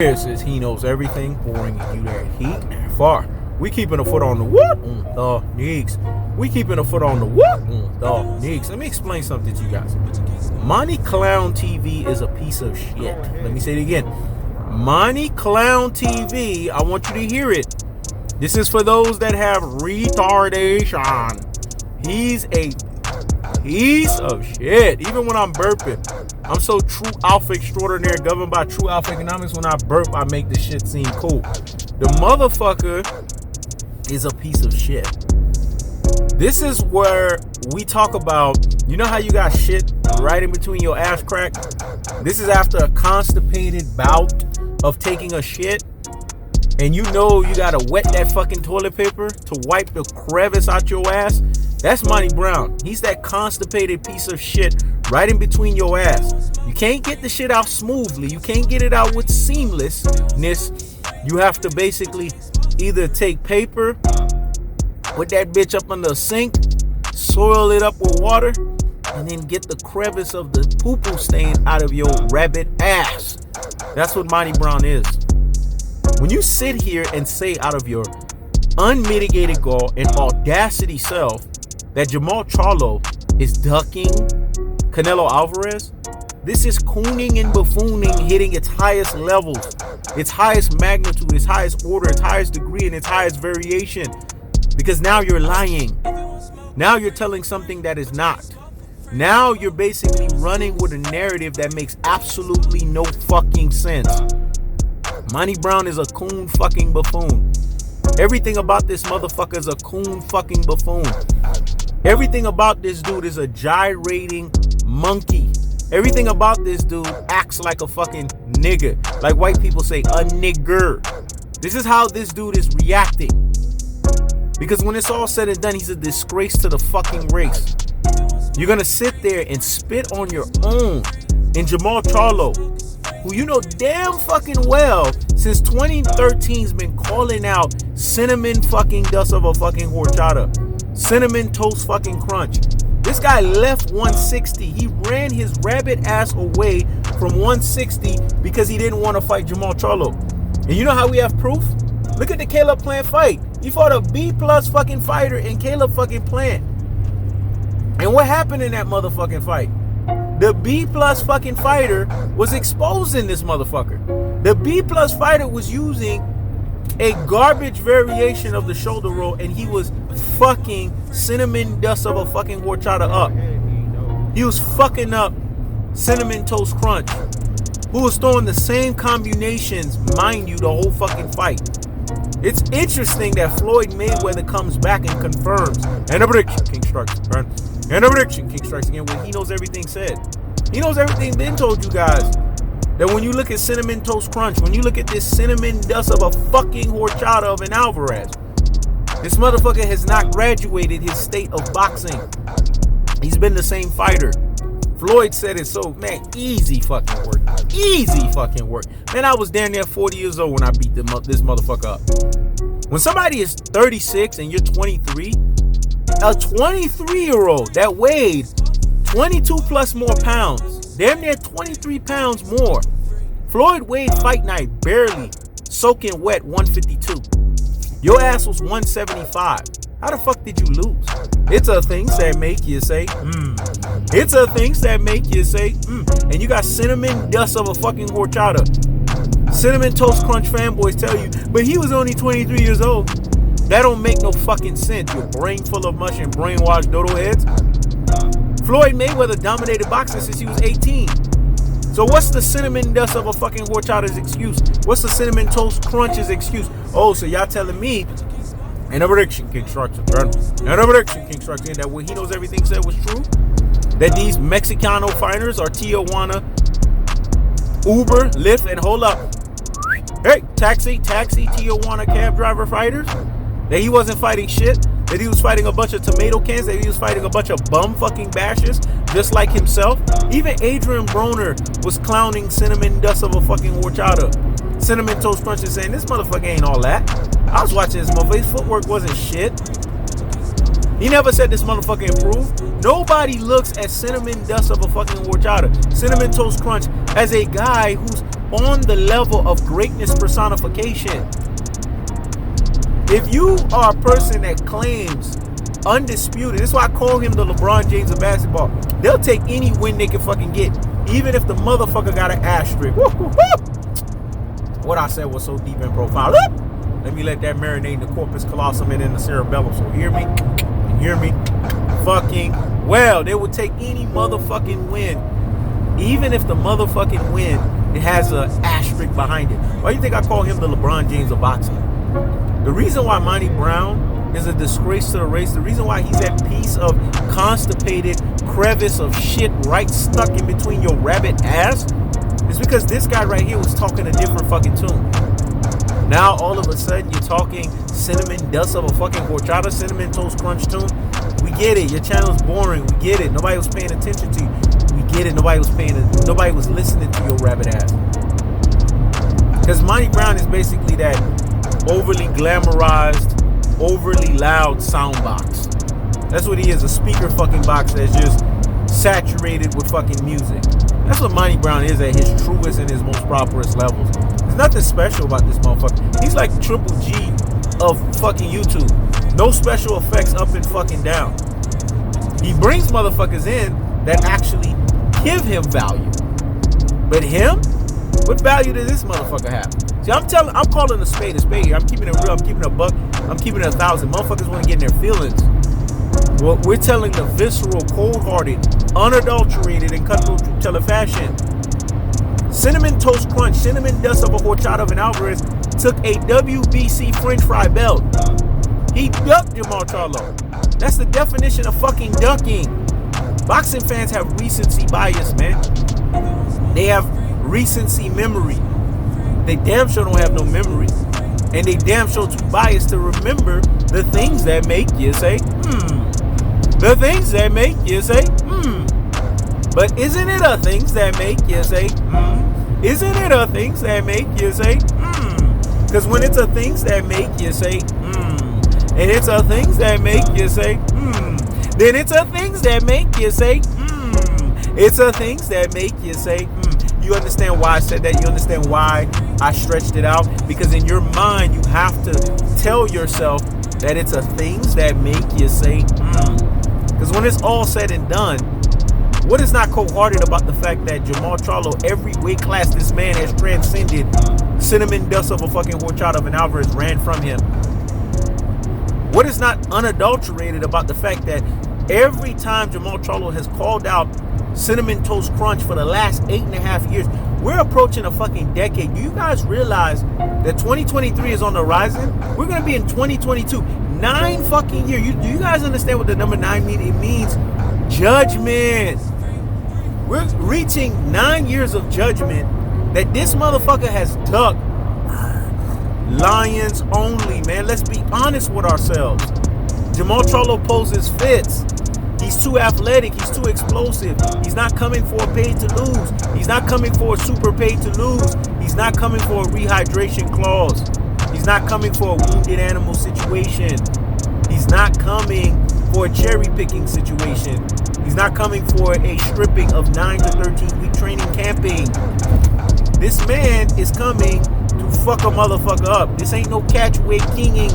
Says he knows everything, bringing you that heat and far. We keeping a foot on the what? The knees. We keeping a foot on the what? The knees. Let me explain something to you guys. Monnie Clown TV is a piece of shit. Let me say it again. Monnie Clown TV, I want you to hear it. This is for those that have retardation. He's a piece of shit. Even when I'm burping, I'm so true alpha extraordinaire, governed by true alpha economics. When I burp, I make the shit seem cool. The motherfucker is a piece of shit. This is where we talk about, you know how you got shit right in between your ass crack? This is after a constipated bout of taking a shit. And you know you gotta wet that fucking toilet paper to wipe the crevice out your ass. That's Monnie Brown. He's that constipated piece of shit right in between your ass. You can't get the shit out smoothly. You can't get it out with seamlessness. You have to basically either take paper, put that bitch up under a sink, soil it up with water, and then get the crevice of the poo-poo stain out of your rabbit ass. That's what Monnie Brown is. When you sit here and say out of your unmitigated gall and audacity self that Jermall Charlo is ducking Canelo Alvarez, this is cooning and buffooning hitting its highest levels, its highest magnitude, its highest order, its highest degree, and its highest variation. Because now you're lying. Now you're telling something that is not. Now you're basically running with a narrative that makes absolutely no fucking sense. Monnie Brown is a coon fucking buffoon. Everything about this motherfucker is a coon fucking buffoon. Everything about this dude is a gyrating monkey. Everything about this dude acts like a fucking nigga. Like white people say, a nigger. This is how this dude is reacting. Because when it's all said and done, he's a disgrace to the fucking race. You're gonna sit there and spit on your own in Jermall Charlo, who you know damn fucking well since 2013's been calling out cinnamon fucking dust of a fucking horchata, cinnamon toast fucking crunch. This guy left 160. He ran his rabbit ass away from 160 because he didn't want to fight Jermall Charlo. And you know how we have proof? Look at the Caleb Plant fight. He fought a B+ fucking fighter in Caleb fucking Plant. And what happened in that motherfucking fight? The B+ fucking fighter was exposing this motherfucker. The B+ fighter was using a garbage variation of the shoulder roll, and he was fucking cinnamon dust of a fucking horchata up. He was fucking up cinnamon toast crunch, who was throwing the same combinations, mind you, the whole fucking fight. It's interesting that Floyd Mayweather comes back and confirms, and a prediction, King strikes, right? And a prediction, King strikes again, when he knows everything said. He knows everything been told you guys. That when you look at cinnamon toast crunch, when you look at this cinnamon dust of a fucking horchata of an Alvarez, this motherfucker has not graduated his state of boxing. He's been the same fighter. Floyd said it so, man, easy fucking work. Easy fucking work. Man, I was damn near 40 years old when I beat this motherfucker up. When somebody is 36 and you're 23, a 23-year-old that weighed 22 plus more pounds, damn near 23 pounds more. Floyd weighed fight night barely soaking wet 152. Your ass was 175. How the fuck did you lose? It's a things that make you say, It's a things that make you say, And you got cinnamon dust of a fucking horchata. Cinnamon Toast Crunch fanboys tell you, but he was only 23 years old. That don't make no fucking sense, you brain full of mush and brainwashed dodo heads. Floyd Mayweather dominated boxing since he was 18. So what's the cinnamon dust of a fucking horchata's excuse? What's the cinnamon toast crunch's excuse? Oh, so y'all telling me, and a prediction, King Structure, and a prediction, King Structure, that what he knows everything said was true? That these Mexicano fighters are Tijuana, Uber, Lyft, and hold up. Hey, taxi, Tijuana cab driver fighters? That he wasn't fighting shit? That he was fighting a bunch of tomato cans, that he was fighting a bunch of bum fucking bashes, just like himself. Even Adrian Broner was clowning cinnamon dust of a fucking horchata, cinnamon toast crunch, and saying this motherfucker ain't all that. I was watching this motherfucker, his footwork wasn't shit. He never said this motherfucker improved. Nobody looks at cinnamon dust of a fucking horchata, cinnamon toast crunch, as a guy who's on the level of greatness personification. If you are a person that claims undisputed, that's why I call him the LeBron James of basketball. They'll take any win they can fucking get, even if the motherfucker got an asterisk. What I said was so deep and profound. Let me let that marinate in the corpus callosum and in the cerebellum. So hear me fucking well. They will take any motherfucking win, even if the motherfucking win it has an asterisk behind it. Why do you think I call him the LeBron James of boxing? The reason why Monnie Brown is a disgrace to the race, the reason why he's that piece of constipated crevice of shit right stuck in between your rabbit ass, is because this guy right here was talking a different fucking tune. Now all of a sudden you're talking cinnamon dust of a fucking horchata, cinnamon toast crunch tune. We get it. Your channel's boring. We get it. Nobody was paying attention to you. We get it. Nobody was listening to your rabbit ass. Because Monnie Brown is basically that overly glamorized, overly loud sound box. That's what he is, a speaker fucking box that's just saturated with fucking music. That's what Monnie Brown is at his truest and his most prosperous levels. There's nothing special about this motherfucker. He's like Triple G of fucking YouTube. No special effects up and fucking down. He brings motherfuckers in that actually give him value. But him? What value does this motherfucker have? See, I'm calling a spade here. I'm keeping it real. I'm keeping it a buck. I'm keeping it 1,000. Motherfuckers want to get in their feelings. Well, we're telling the visceral, cold-hearted, unadulterated, and cutthroat telefashion. Cinnamon Toast Crunch, cinnamon dust of a horchata of an Alvarez took a WBC French fry belt. He ducked Jermall Charlo. That's the definition of fucking ducking. Boxing fans have recency bias, man. They have recency memory. They damn sure don't have no memory. And they damn sure too biased to remember the things that make you say, The things that make you say, But isn't it a things that make you say, Isn't it a things that make you say, Because when it's a things that make you say, and it's a things that make you say, then it's a things that make you say, It's a things that make you say, You understand why I said that? You understand why I stretched it out? Because in your mind, you have to tell yourself that it's a things that make you say, Because when it's all said and done, what is not cold-hearted about the fact that Jermall Charlo, every weight class this man has transcended, cinnamon dust of a fucking horchata of an Alvarez ran from him? What is not unadulterated about the fact that every time Jermall Charlo has called out Cinnamon Toast Crunch for the last 8.5 years, we're approaching a fucking decade. Do you guys realize that 2023 is on the horizon? We're going to be in 2022. 9 fucking years. Do you guys understand what the number 9 means? It means judgment. We're reaching 9 years of judgment that this motherfucker has ducked. Lions only, man. Let's be honest with ourselves. Jermall Charlo poses fits. He's too athletic. He's too explosive. He's not coming for a paid to lose. He's not coming for a super paid to lose. He's not coming for a rehydration clause. He's not coming for a wounded animal situation. He's not coming for a cherry picking situation. He's not coming for a stripping of 9 to 13 week training camping. This man is coming to fuck a motherfucker up. This ain't no catchweight kinging.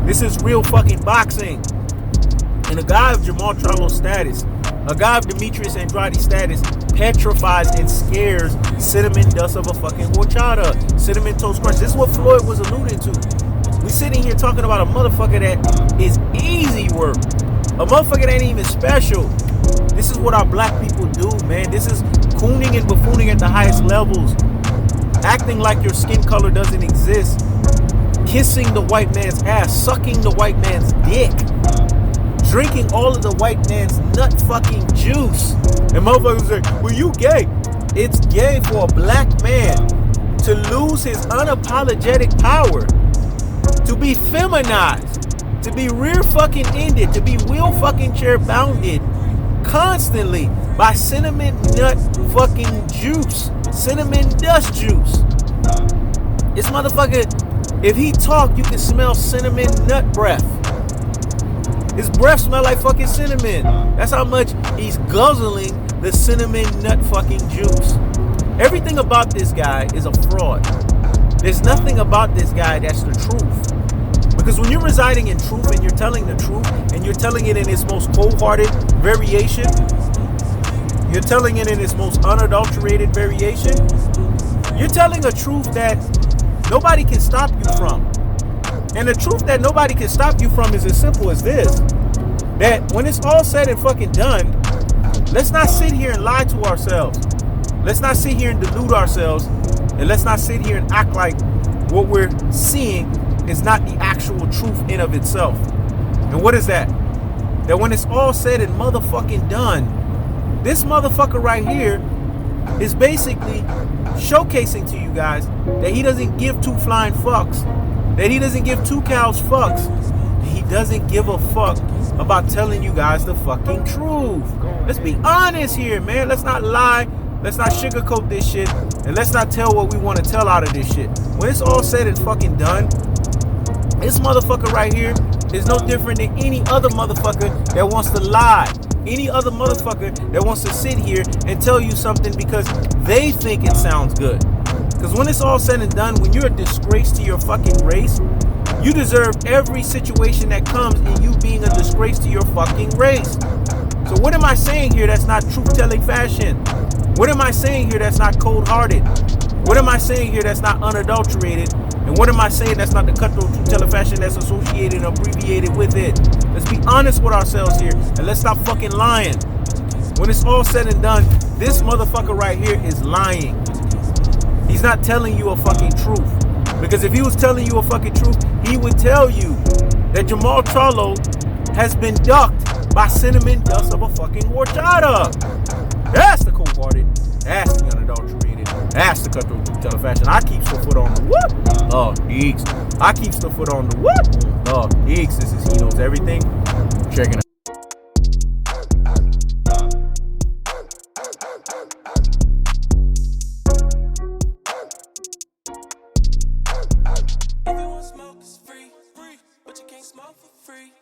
This is real fucking boxing. And a guy of Jermall Charlo's status, a guy of Demetrius Andrade's status, petrifies and scares cinnamon dust of a fucking horchata, cinnamon toast crunch. This is what Floyd was alluding to. We sitting here talking about a motherfucker that is easy work, a motherfucker that ain't even special. This is what our black people do, man. This is cooning and buffooning at the highest levels, acting like your skin color doesn't exist, kissing the white man's ass, sucking the white man's dick, drinking all of the white man's nut fucking juice. And motherfuckers say, well, you gay. It's gay for a black man to lose his unapologetic power, to be feminized, to be rear fucking ended, to be wheel fucking chair bounded constantly by cinnamon nut fucking juice, cinnamon dust juice. This motherfucker, if he talk, you can smell cinnamon nut breath. His breath smell like fucking cinnamon. That's how much he's guzzling the cinnamon nut fucking juice. Everything about this guy is a fraud. There's nothing about this guy that's the truth. Because when you're residing in truth and you're telling the truth and you're telling it in its most cold-hearted variation, you're telling it in its most unadulterated variation, you're telling a truth that nobody can stop you from. And the truth that nobody can stop you from is as simple as this. That when it's all said and fucking done, let's not sit here and lie to ourselves. Let's not sit here and delude ourselves. And let's not sit here and act like what we're seeing is not the actual truth in of itself. And what is that? That when it's all said and motherfucking done, this motherfucker right here is basically showcasing to you guys that he doesn't give two flying fucks. That he doesn't give two cows fucks. He doesn't give a fuck about telling you guys the fucking truth. Let's be honest here, man. Let's not lie. Let's not sugarcoat this shit. And let's not tell what we want to tell out of this shit. When it's all said and fucking done, this motherfucker right here is no different than any other motherfucker that wants to lie. Any other motherfucker that wants to sit here and tell you something because they think it sounds good. Because when it's all said and done, when you're a disgrace to your fucking race, you deserve every situation that comes in you being a disgrace to your fucking race. So what am I saying here that's not truth-telling fashion? What am I saying here that's not cold-hearted? What am I saying here that's not unadulterated? And what am I saying that's not the cutthroat truth-telling fashion that's associated and abbreviated with it? Let's be honest with ourselves here and let's stop fucking lying. When it's all said and done, this motherfucker right here is lying. He's not telling you a fucking truth. Because if he was telling you a fucking truth, he would tell you that Jermall Charlo has been ducked by cinnamon dust of a fucking horchata. That's the cold-hearted. That's the unadulterated. That's the cutthroat truth-telling fashion. I keep the foot on the whoop. Oh, Deeks. I keep the foot on the whoop. Oh, Deeks. This is He Knows Everything. Checking it. If you want smoke, it's free, but you can't smoke for free.